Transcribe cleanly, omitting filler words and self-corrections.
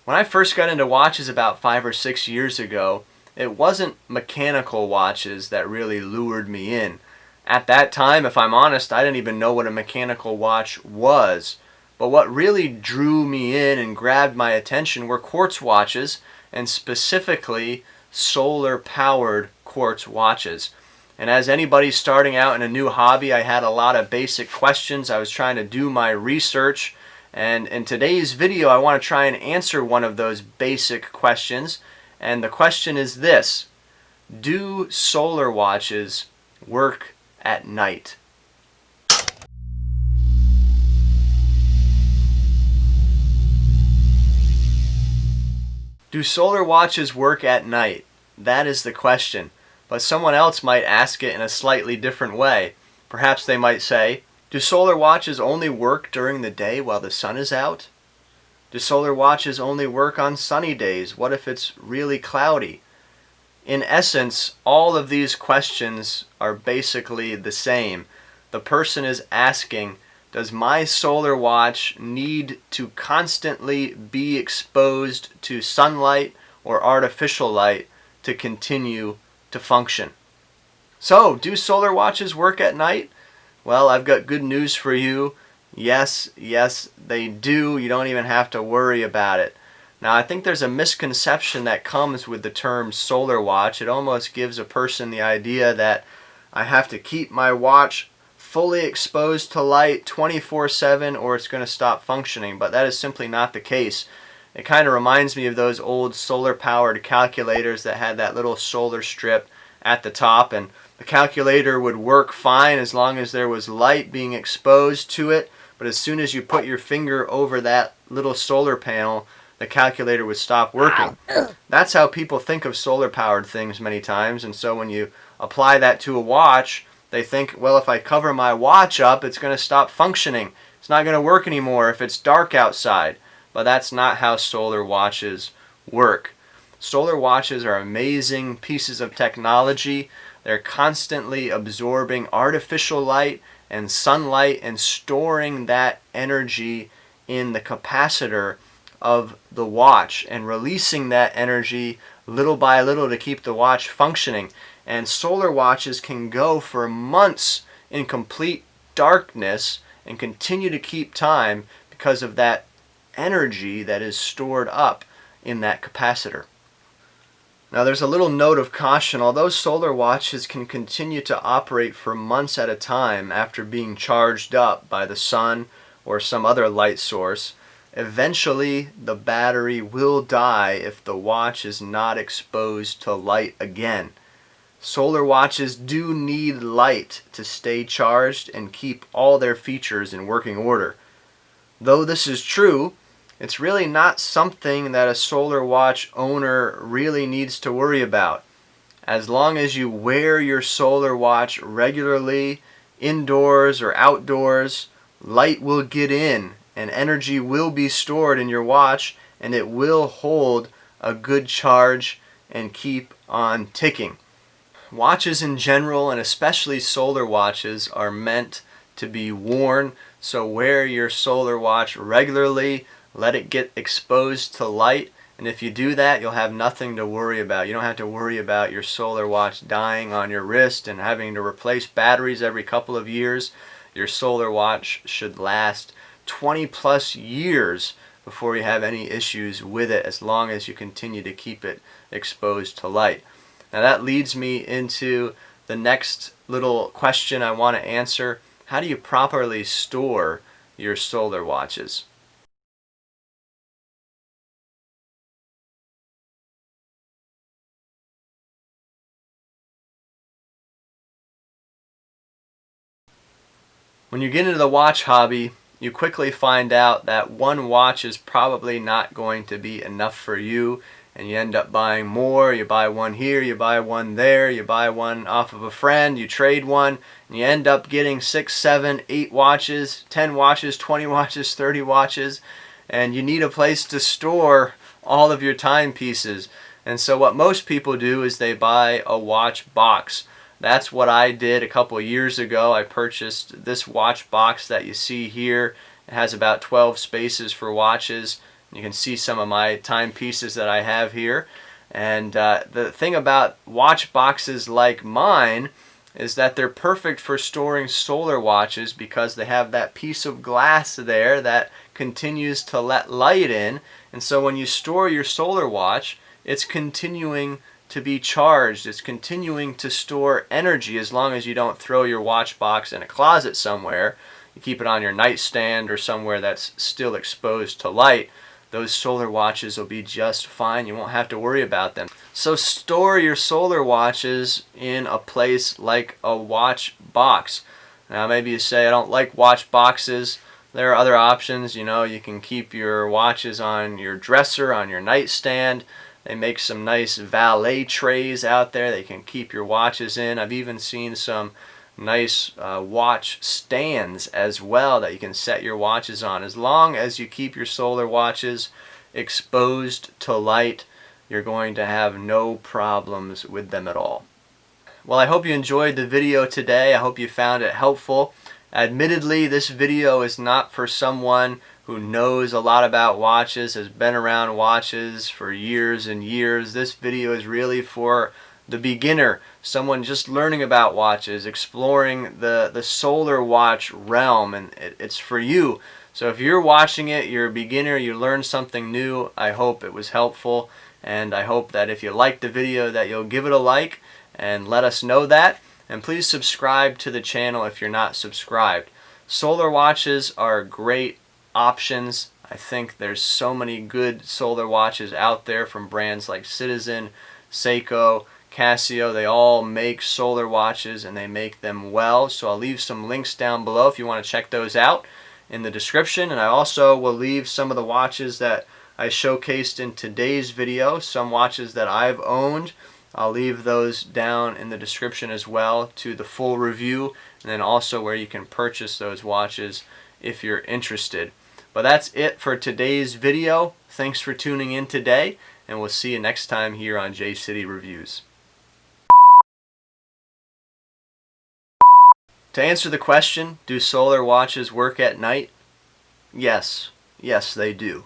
When I first got into watches about 5 or 6 years ago, it wasn't mechanical watches that really lured me in. At that time, if I'm honest, I didn't even know what a mechanical watch was. But what really drew me in and grabbed my attention were quartz watches, and specifically solar-powered quartz watches. And as anybody starting out in a new hobby, I had a lot of basic questions. I was trying to do my research. And in today's video, I want to try and answer one of those basic questions. And the question is this: do solar watches work at night? Do solar watches work at night? That is the question. But someone else might ask it in a slightly different way. Perhaps they might say, do solar watches only work during the day while the sun is out? Do solar watches only work on sunny days? What if it's really cloudy? In essence, all of these questions are basically the same. The person is asking, does my solar watch need to constantly be exposed to sunlight or artificial light to continue to function? So, do solar watches work at night? Well, I've got good news for you. Yes, they do. You don't even have to worry about it. Now, I think there's a misconception that comes with the term solar watch. It almost gives a person the idea that I have to keep my watch fully exposed to light 24/7 or it's going to stop functioning, but that is simply not the case. It kind of reminds me of those old solar-powered calculators that had that little solar strip at the top, and the calculator would work fine as long as there was light being exposed to it, but as soon as you put your finger over that little solar panel, the calculator would stop working. That's how people think of solar-powered things many times, and so when you apply that to a watch, they think, well, if I cover my watch up, it's going to stop functioning. It's not going to work anymore if it's dark outside. But that's not how solar watches work. Solar watches are amazing pieces of technology. They're constantly absorbing artificial light and sunlight and storing that energy in the capacitor of the watch and releasing that energy little by little to keep the watch functioning. And solar watches can go for months in complete darkness and continue to keep time because of that energy that is stored up in that capacitor. Now, there's a little note of caution. Although solar watches can continue to operate for months at a time after being charged up by the sun or some other light source, eventually the battery will die if the watch is not exposed to light again. Solar watches do need light to stay charged and keep all their features in working order. Though this is true, it's really not something that a solar watch owner really needs to worry about. As long as you wear your solar watch regularly, indoors or outdoors, light will get in and energy will be stored in your watch, and it will hold a good charge and keep on ticking. Watches in general, and especially solar watches, are meant to be worn, so wear your solar watch regularly. Let it get exposed to light, and if you do that, you'll have nothing to worry about. You don't have to worry about your solar watch dying on your wrist and having to replace batteries every couple of years. Your solar watch should last 20 plus years before you have any issues with it, as long as you continue to keep it exposed to light. Now that leads me into the next little question I want to answer. How do you properly store your solar watches? When you get into the watch hobby, you quickly find out that one watch is probably not going to be enough for you, and you end up buying more. You buy one here, you buy one there, you buy one off of a friend, you trade one, and you end up getting 6, 7, 8 watches, 10 watches, 20 watches, 30 watches, and you need a place to store all of your timepieces. And so what most people do is they buy a watch box. That's what I did a couple of years ago. I purchased this watch box that you see here. It has about 12 spaces for watches. You can see some of my timepieces that I have here. And the thing about watch boxes like mine is that they're perfect for storing solar watches because they have that piece of glass there that continues to let light in. And so when you store your solar watch, it's continuing to be charged. It's continuing to store energy as long as you don't throw your watch box in a closet somewhere. You keep it on your nightstand or somewhere that's still exposed to light. Those solar watches will be just fine. You won't have to worry about them. So store your solar watches in a place like a watch box. Now maybe you say, I don't like watch boxes. There are other options. You can keep your watches on your dresser, on your nightstand. They make some nice valet trays out there that you can keep your watches in. I've even seen some nice watch stands as well that you can set your watches on. As long as you keep your solar watches exposed to light, you're going to have no problems with them at all. Well, I hope you enjoyed the video today. I hope you found it helpful. Admittedly, this video is not for someone who knows a lot about watches, has been around watches for years and years. This video is really for the beginner, someone just learning about watches, exploring the solar watch realm, and it's for you. So if you're watching it, you're a beginner, you learned something new, I hope it was helpful, and I hope that if you liked the video that you'll give it a like and let us know that. And please subscribe to the channel if you're not subscribed. Solar watches are great options. I think there's so many good solar watches out there from brands like Citizen, Seiko, Casio. They all make solar watches and they make them well. So I'll leave some links down below if you want to check those out in the description. And I also will leave some of the watches that I showcased in today's video, some watches that I've owned. I'll leave those down in the description as well to the full review, and then also where you can purchase those watches if you're interested. But that's it for today's video. Thanks for tuning in today, and we'll see you next time here on J City Reviews. To answer the question, do solar watches work at night? Yes. Yes, they do.